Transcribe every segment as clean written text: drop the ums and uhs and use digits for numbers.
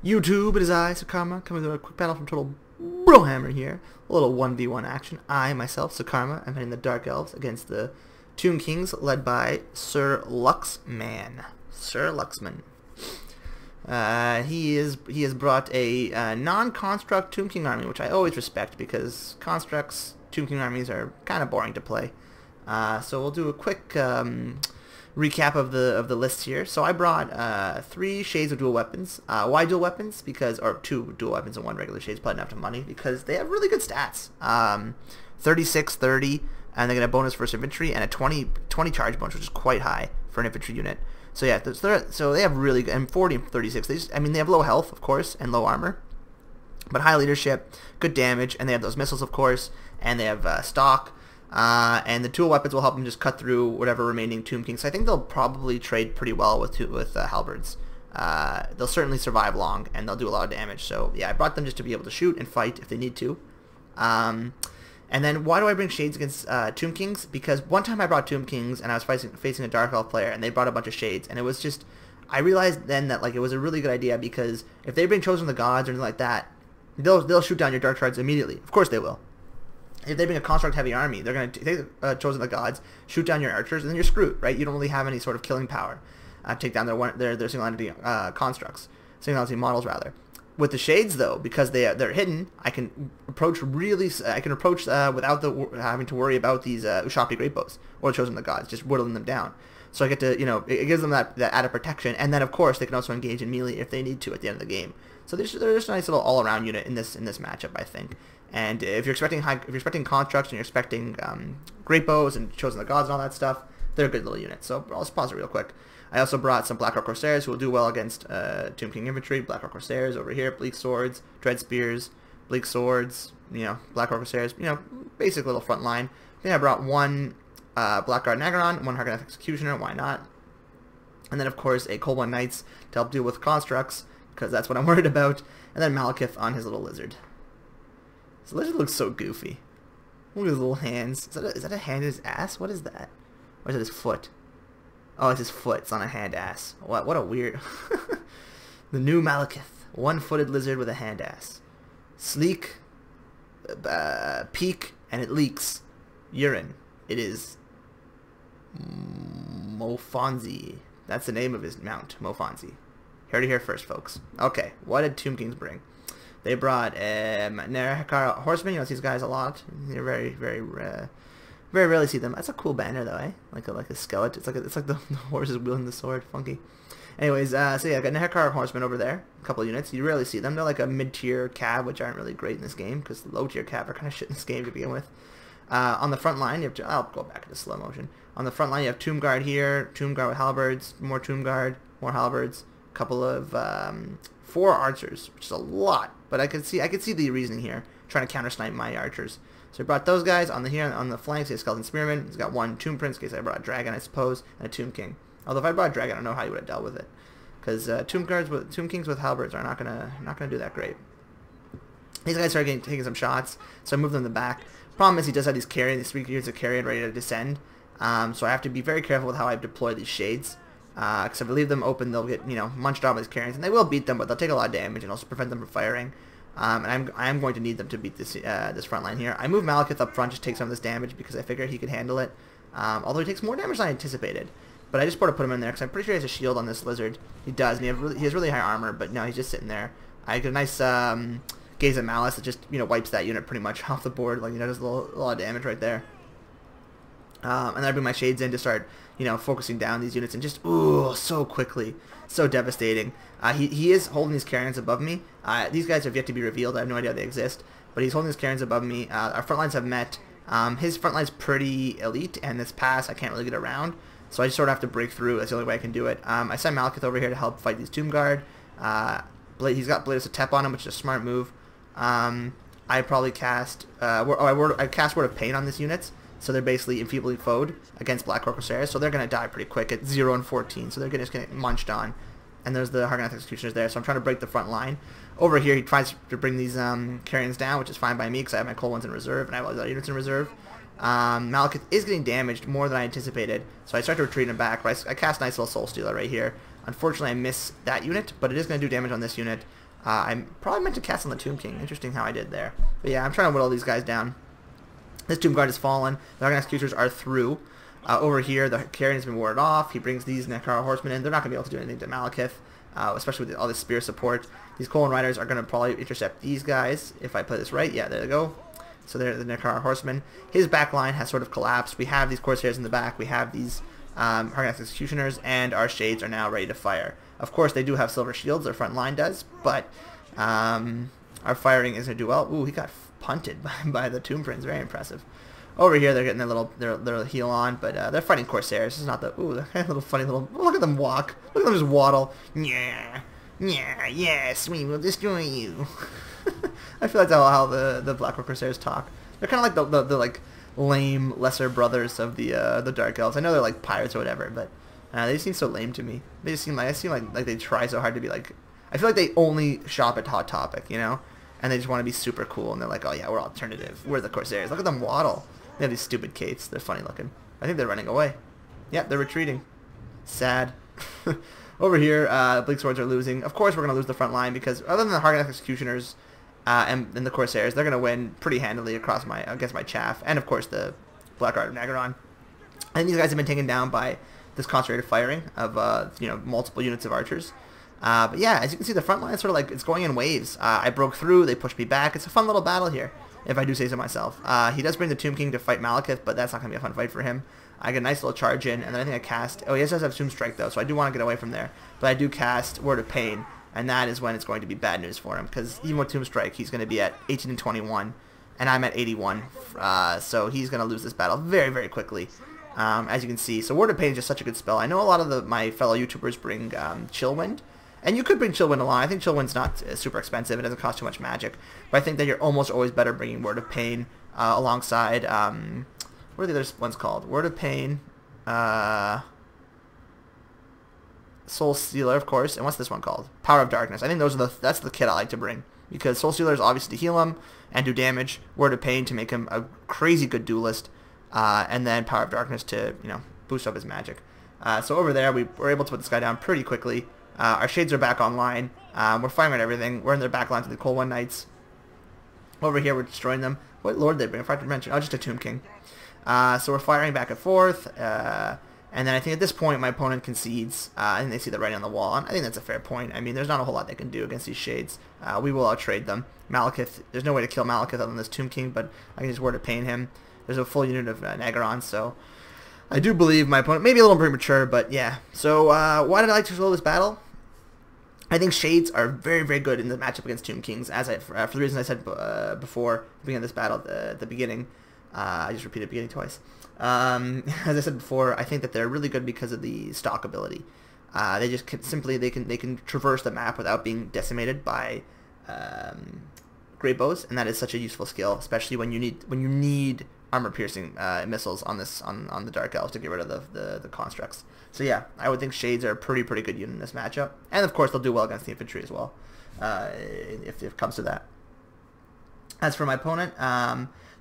YouTube, it is I, Sakarma, coming to a quick battle from Total Brohammer here. A little 1v1 action. I, myself, Sakarma, am heading the Dark Elves against the Tomb Kings, led by Sir Luxman. Sir Luxman. He has brought a non-construct Tomb King army, which I always respect because constructs, Tomb King armies are kind of boring to play. So we'll do a quick recap of the list here. So I brought 3 shades of dual weapons. Why dual weapons? Or 2 dual weapons and 1 regular shade's probably enough to money because they have really good stats. 36, 30, and they get a bonus for infantry and a 20 charge bonus, which is quite high for an infantry unit. So yeah, so they have really good, and 40 and 36. They have low health, of course, and low armor, but high leadership, good damage, and they have those missiles, of course, and they have stock. And the dual weapons will help them just cut through whatever remaining Tomb Kings. So I think they'll probably trade pretty well with halberds. They'll certainly survive long, and they'll do a lot of damage. So yeah, I brought them just to be able to shoot and fight if they need to. And then why do I bring shades against Tomb Kings? Because one time I brought Tomb Kings, and I was facing a Dark Elf player, and they brought a bunch of shades, and it was just, I realized then that like it was a really good idea because if they bring Chosen of the Gods or anything like that, they'll shoot down your Dark Shards immediately. Of course they will. If they bring a construct heavy army, they're going to take Chosen of the Gods, shoot down your archers, and then you're screwed, right? You don't really have any sort of killing power. Take down their single entity constructs, single entity models rather. With the shades though, because they're hidden, I can approach without having to worry about these Ushabti great bows or Chosen of the Gods, just whittling them down. So I get to, it gives them that added protection, and then of course they can also engage in melee if they need to at the end of the game. So they're just a nice little all-around unit in this matchup, I think. And if you're expecting constructs and you're expecting great bows and Chosen of the Gods and all that stuff, they're a good little unit. So I'll just pause it real quick. I also brought some Blackrock Corsairs who will do well against Tomb King infantry. Blackrock Corsairs over here, Bleak Swords, Dread Spears, Bleak Swords, Blackrock Corsairs, basic little front line. Then I brought 1 Blackguard Nagaron, 1 Harkonneth Executioner, why not? And then of course a Cold One Knights to help deal with constructs, because that's what I'm worried about. And then Malekith on his little lizard. This lizard looks so goofy. Look at his little hands. Is that a hand in his ass? What is that? Or is it his foot? Oh, it's his foot. It's on a hand ass. What a weird... The new Malekith. 1-footed lizard with a hand ass. Sleek, peak, and it leaks urine. It is Mofonzi. That's the name of his mount, Mofonzi. Heard it here first, folks. Okay, what did Tomb Kings bring? They brought Nerahakar Horsemen. You don't see these guys a lot. You're very rarely see them. That's a cool banner though, eh? Like a skeleton. It's like the horse is wielding the sword. Funky. Anyways, so yeah, I got Nerahakar Horsemen over there. A couple of units. You rarely see them. They're like a mid-tier cav, which aren't really great in this game because the low-tier cav are kind of shit in this game to begin with. On the front line, you have I'll go back into slow motion. On the front line, you have Tomb Guard here. Tomb Guard with halberds. More Tomb Guard. More halberds. A couple of 4 archers, which is a lot. But I could see the reasoning here, trying to counter snipe my archers. So I brought those guys on the flanks. He has Skeleton Spearman. He's got 1 Tomb Prince in case I brought a dragon, I suppose, and a Tomb King. Although if I brought a dragon, I don't know how you would have dealt with it, because Tomb Kings with halberds are not gonna do that great. These guys are taking some shots, so I moved them in the back. Problem is he does have these 3 units of carry ready to descend. So I have to be very careful with how I deploy these shades. Because if I leave them open, they'll get munched off by these carrions, and they will beat them, but they'll take a lot of damage and also prevent them from firing. And I'm going to need them to beat this front line here. I moved Malekith up front just to take some of this damage because I figured he could handle it. Although he takes more damage than I anticipated, but I just sort of put him in there because I'm pretty sure he has a shield on this lizard. He does, and he has really high armor, but no, he's just sitting there. I get a nice Gaze of Malice that just wipes that unit pretty much off the board. Like does a lot of damage right there. And then I bring my shades in to start, focusing down these units, and just, ooh, so quickly, so devastating. He is holding these carrions above me. These guys have yet to be revealed. I have no idea they exist, but he's holding these carrions above me. Our front lines have met. His front line's pretty elite, and this pass I can't really get around, so I just sort of have to break through. That's the only way I can do it. I sent Malekith over here to help fight these Tomb Guard. He's got Blade of Satep on him, which is a smart move. I probably cast, I cast Word of Pain on these units. So they're basically enfeebly foed against Blackrock Corsairs, so they're going to die pretty quick at 0 and 14, so they're just going to get munched on. And there's the Harkonneth Executioners there, so I'm trying to break the front line. Over here, he tries to bring these carrions down, which is fine by me, because I have my cold ones in reserve, and I have other units in reserve. Malekith is getting damaged more than I anticipated, so I start to retreat him back, but I cast a nice little Soul Stealer right here. Unfortunately, I miss that unit, but it is going to do damage on this unit. I probably meant to cast on the Tomb King. Interesting how I did there. But yeah, I'm trying to whittle these guys down. This Tomb Guard has fallen. The Argon Executors are through. Over here, the Carrion has been warded off. He brings these Nekara Horsemen in. They're not going to be able to do anything to Malekith, especially with all this spear support. These Colon Riders are going to probably intercept these guys, if I play this right. Yeah, there they go. So they're the Nekara Horsemen. His back line has sort of collapsed. We have these Corsairs in the back. We have these Argon Executioners, and our Shades are now ready to fire. Of course, they do have silver shields. Their front line does, but our firing isn't going to do well. Ooh, he got punted by the Tomb Prince. Very impressive. Over here, they're getting their heal on, but they're fighting Corsairs. This is not the they're little funny little. Look at them walk. Look at them just waddle. Yeah, yes, we will destroy you. I feel like that's how the Blackrock Corsairs talk. They're kind of like the like lame lesser brothers of the Dark Elves. I know they're like pirates or whatever, but they seem so lame to me. They just seem like they try so hard to be like. I feel like they only shop at Hot Topic, you know, and they just want to be super cool. And they're like, oh yeah, we're alternative. We're the Corsairs. Look at them waddle. They have these stupid capes. They're funny looking. I think they're running away. Yep, they're retreating. Sad. Over here, Bleak Swords are losing. Of course, we're going to lose the front line because other than the Hargan Executioners and the Corsairs, they're going to win pretty handily against my chaff, and of course the Blackguard of Nagaron. And these guys have been taken down by this concentrated firing of multiple units of archers. But yeah, as you can see, the front line is sort of like it's going in waves. I broke through. They pushed me back. It's a fun little battle here, if I do say so myself. He does bring the Tomb King to fight Malekith, but that's not going to be a fun fight for him. I get a nice little charge in, and then I think I cast... Oh, he does have Tomb Strike, though, so I do want to get away from there. But I do cast Word of Pain, and that is when it's going to be bad news for him, because even with Tomb Strike, he's going to be at 18 and 21, and I'm at 81. So he's going to lose this battle very, very quickly, as you can see. So Word of Pain is just such a good spell. I know a lot of my fellow YouTubers bring Chillwind, and you could bring Chillwind along. I think Chillwind's not super expensive. It doesn't cost too much magic. But I think that you're almost always better bringing Word of Pain alongside... what are the other ones called? Word of Pain, Soul Stealer, of course, and what's this one called? Power of Darkness. I think that's the kit I like to bring, because Soul Stealer is obviously to heal him and do damage. Word of Pain to make him a crazy good duelist, and then Power of Darkness to boost up his magic. So over there, we were able to put this guy down pretty quickly. Our Shades are back online. We're firing at everything. We're in their back line to the Cold One Knights. Over here, we're destroying them. What lord did they bring? I forgot to mention. Oh, just a Tomb King. So we're firing back and forth, and then I think at this point my opponent concedes, and they see the writing on the wall, and I think that's a fair point. I mean, there's not a whole lot they can do against these Shades. We will outtrade them. Malekith, there's no way to kill Malekith other than this Tomb King, but I can just Word of Pain him. There's a full unit of Nagaron, so I do believe my opponent, maybe a little premature, but yeah. So why did I like to slow this battle? I think Shades are very, very good in the matchup against Tomb Kings, for the reasons I said before beginning of this battle at the beginning. I just repeated beginning twice. As I said before, I think that they're really good because of the stock ability. They just they can traverse the map without being decimated by great bows, and that is such a useful skill, especially when you need armor piercing missiles on the Dark Elves to get rid of the constructs. So yeah, I would think Shades are a pretty good unit in this matchup, and of course they'll do well against the infantry as well, if it comes to that. As for my opponent,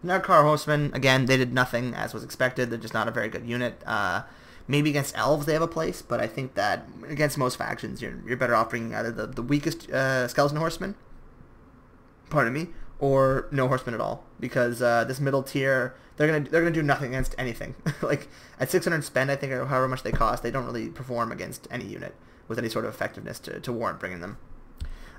Nekara Horsemen, again, they did nothing as was expected. They're just not a very good unit. Maybe against Elves they have a place, but I think that against most factions you're better off bringing either the weakest Skeleton Horsemen, pardon me, or no Horsemen at all, because this middle tier, they're gonna do nothing against anything. Like at 600 spend, I think, or however much they cost, they don't really perform against any unit with any sort of effectiveness to warrant bringing them.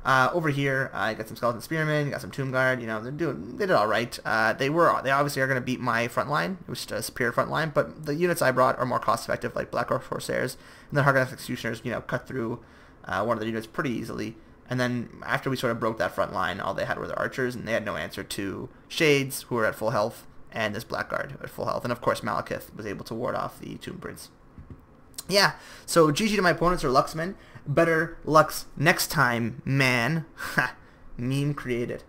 Over here, I got some Skeleton Spearmen, got some Tomb Guard. They did all right. They obviously are going to beat my front line. It was just a superior front line, but the units I brought are more cost effective, like Blackrock Corsairs, and the Hargan Executioners, cut through one of the units pretty easily. And then after we sort of broke that front line, all they had were their archers, and they had no answer to Shades, who were at full health, and this Blackguard at full health, and of course Malekith was able to ward off the Tomb Prince. Yeah, so GG to my opponents, or Luxmen. Better Lux next time, man. Ha! Meme created.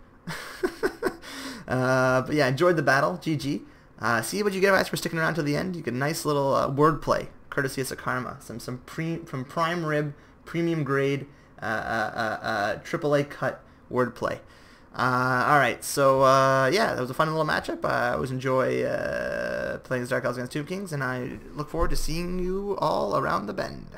But yeah, enjoyed the battle. GG. See what you get, guys, for sticking around to the end. You get a nice little wordplay, courtesy of Sakarma. From Prime Rib, premium grade, AAA cut wordplay. Alright, so yeah, that was a fun little matchup. I always enjoy playing as Dark Elves against Tomb Kings, and I look forward to seeing you all around the bend.